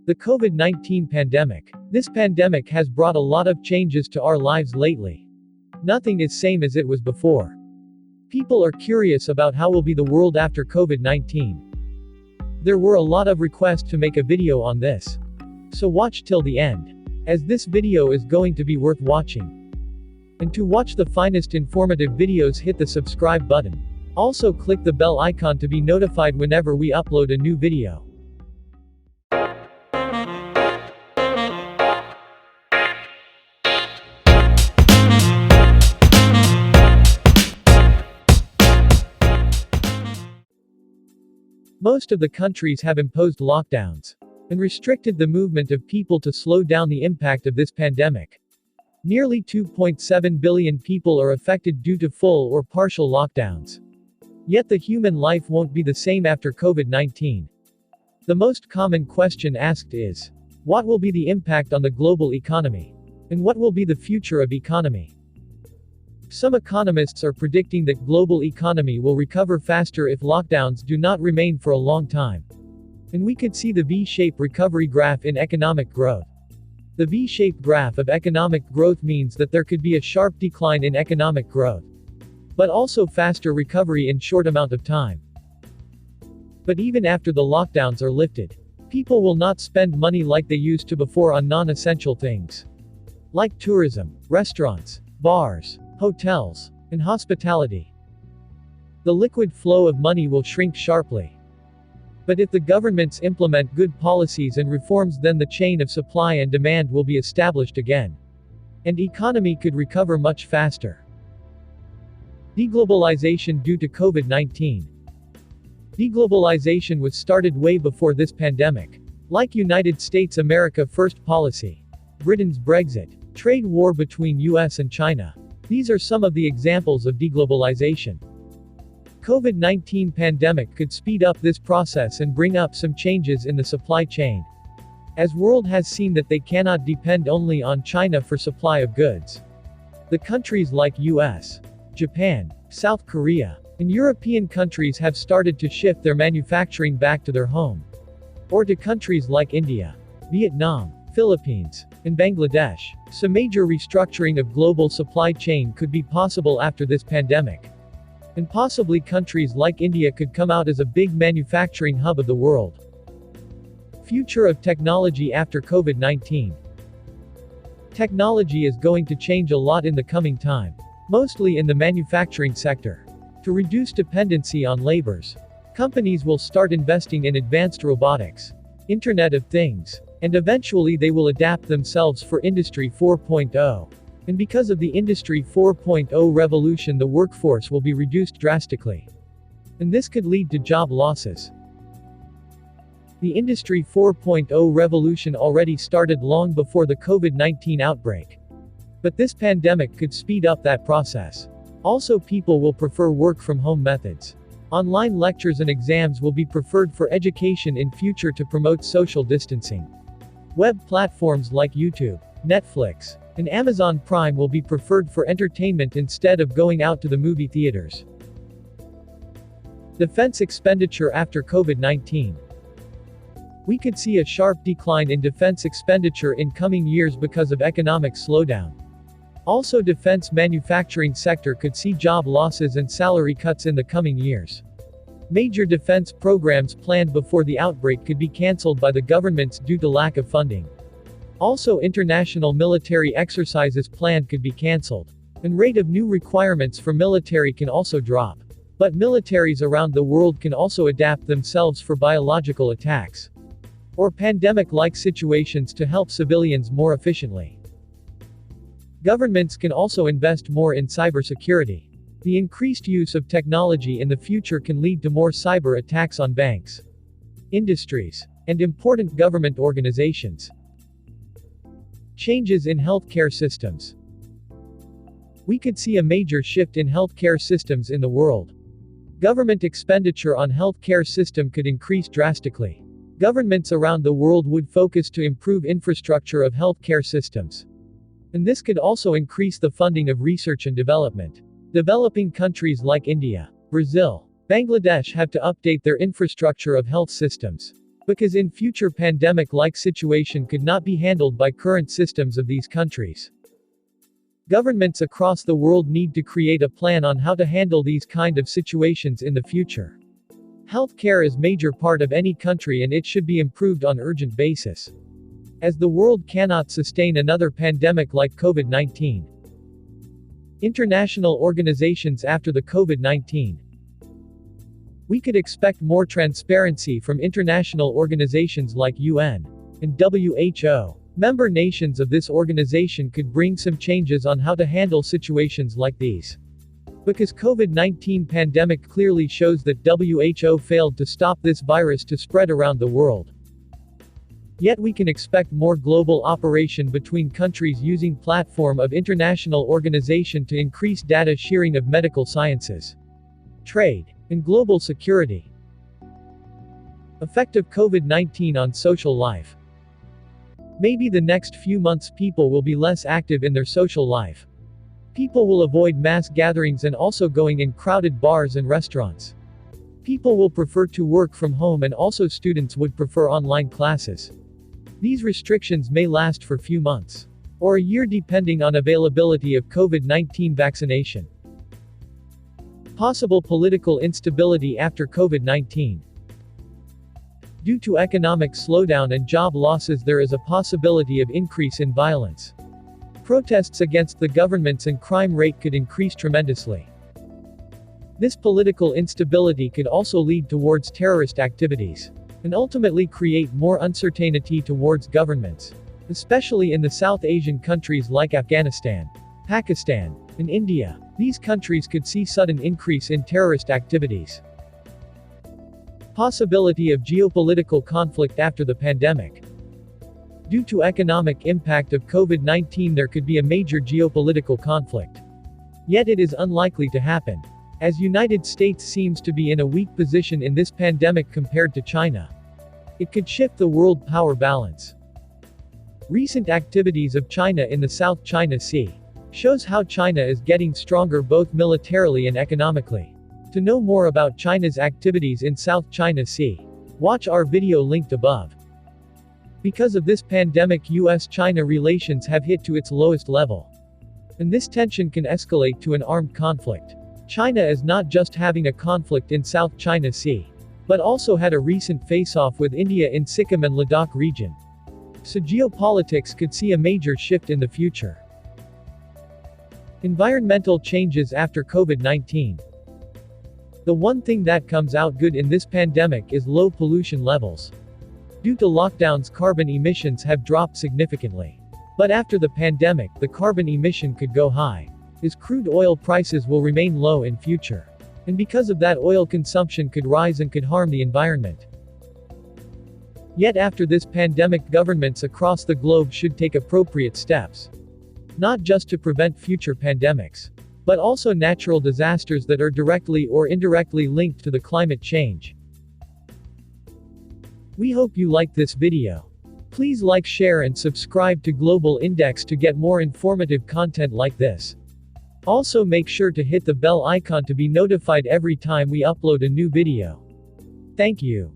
The COVID-19 pandemic. This pandemic has brought a lot of changes to our lives lately. Nothing is same as it was before. People are curious about how will be the world after COVID-19. There were a lot of requests to make a video on this. So watch till the end, as this video is going to be worth watching. And to watch the finest informative videos, hit the subscribe button. Also click the bell icon to be notified whenever we upload a new video. Most of the countries have imposed lockdowns and restricted the movement of people to slow down the impact of this pandemic. Nearly 2.7 billion people are affected due to full or partial lockdowns. Yet the human life won't be the same after COVID-19. The most common question asked is, what will be the impact on the global economy? And what will be the future of economy? Some economists are predicting that global economy will recover faster if lockdowns do not remain for a long time. And we could see the V-shaped recovery graph in economic growth. The V-shaped graph of economic growth means that there could be a sharp decline in economic growth, but also faster recovery in short amount of time. But even after the lockdowns are lifted, people will not spend money like they used to before on non-essential things, like tourism, restaurants, bars, hotels, and hospitality. The liquid flow of money will shrink sharply. But if the governments implement good policies and reforms, then the chain of supply and demand will be established again, and economy could recover much faster. Deglobalization due to COVID-19. Deglobalization was started way before this pandemic. Like United States America First policy, Britain's Brexit, trade war between US and China. These are some of the examples of deglobalization. COVID-19 pandemic could speed up this process and bring up some changes in the supply chain, as world has seen that they cannot depend only on China for supply of goods. The countries like US, Japan, South Korea, and European countries have started to shift their manufacturing back to their home, or to countries like India, Vietnam, Philippines, and Bangladesh. So major restructuring of global supply chain could be possible after this pandemic. And possibly countries like India could come out as a big manufacturing hub of the world. Future of technology after COVID-19. Technology is going to change a lot in the coming time, mostly in the manufacturing sector. To reduce dependency on labors, companies will start investing in advanced robotics, Internet of Things, and eventually they will adapt themselves for Industry 4.0. And because of the Industry 4.0 revolution, the workforce will be reduced drastically. And this could lead to job losses. The Industry 4.0 revolution already started long before the COVID-19 outbreak. But this pandemic could speed up that process. Also, people will prefer work from home methods. Online lectures and exams will be preferred for education in future to promote social distancing. Web platforms like YouTube, Netflix, and Amazon Prime will be preferred for entertainment instead of going out to the movie theaters. Defense expenditure after COVID-19. We could see a sharp decline in defense expenditure in coming years because of economic slowdown. Also, defense manufacturing sector could see job losses and salary cuts in the coming years. Major defense programs planned before the outbreak could be cancelled by the governments due to lack of funding. Also, international military exercises planned could be cancelled. And rate of new requirements for military can also drop. But militaries around the world can also adapt themselves for biological attacks or pandemic-like situations to help civilians more efficiently. Governments can also invest more in cybersecurity. The increased use of technology in the future can lead to more cyber attacks on banks, industries, and important government organizations. Changes in healthcare systems. We could see a major shift in healthcare systems in the world. Government expenditure on healthcare system could increase drastically. Governments around the world would focus to improve infrastructure of healthcare systems. And this could also increase the funding of research and development. Developing countries like India, Brazil, Bangladesh have to update their infrastructure of health systems. Because in future pandemic-like situation could not be handled by current systems of these countries. Governments across the world need to create a plan on how to handle these kind of situations in the future. Healthcare is major part of any country and it should be improved on urgent basis. As the world cannot sustain another pandemic like COVID-19. International organizations after the COVID-19. We could expect more transparency from international organizations like UN and WHO. Member nations of this organization could bring some changes on how to handle situations like these. Because COVID-19 pandemic clearly shows that WHO failed to stop this virus to spread around the world. Yet we can expect more global operation between countries using platform of international organization to increase data sharing of medical sciences, trade, and global security. Effect of COVID-19 on social life. Maybe the next few months people will be less active in their social life. People will avoid mass gatherings and also going in crowded bars and restaurants. People will prefer to work from home and also students would prefer online classes. These restrictions may last for few months or a year depending on availability of COVID-19 vaccination. Possible political instability after COVID-19. Due to economic slowdown and job losses, there is a possibility of increase in violence. Protests against the governments and crime rate could increase tremendously. This political instability could also lead towards terrorist activities and ultimately create more uncertainty towards governments, especially in the South Asian countries like Afghanistan, Pakistan, and India. These countries could see sudden increase in terrorist activities. Possibility of geopolitical conflict after the pandemic. Due to economic impact of COVID-19 there could be a major geopolitical conflict. Yet it is unlikely to happen, as United States seems to be in a weak position in this pandemic compared to China. It could shift the world power balance. Recent activities of China in the South China Sea shows how China is getting stronger both militarily and economically. To know more about China's activities in South China Sea, watch our video linked above. Because of this pandemic, US-China relations have hit to its lowest level. And this tension can escalate to an armed conflict. China is not just having a conflict in South China Sea, but also had a recent face-off with India in Sikkim and Ladakh region. So geopolitics could see a major shift in the future. Environmental changes after COVID-19. The one thing that comes out good in this pandemic is low pollution levels. Due to lockdowns, carbon emissions have dropped significantly. But after the pandemic, the carbon emission could go high, as crude oil prices will remain low in future. And because of that, oil consumption could rise and could harm the environment. Yet after this pandemic, governments across the globe should take appropriate steps. Not just to prevent future pandemics, but also natural disasters that are directly or indirectly linked to the climate change. We hope you liked this video. Please like, share and subscribe to Global Index to get more informative content like this. Also make sure to hit the bell icon to be notified every time we upload a new video. Thank you.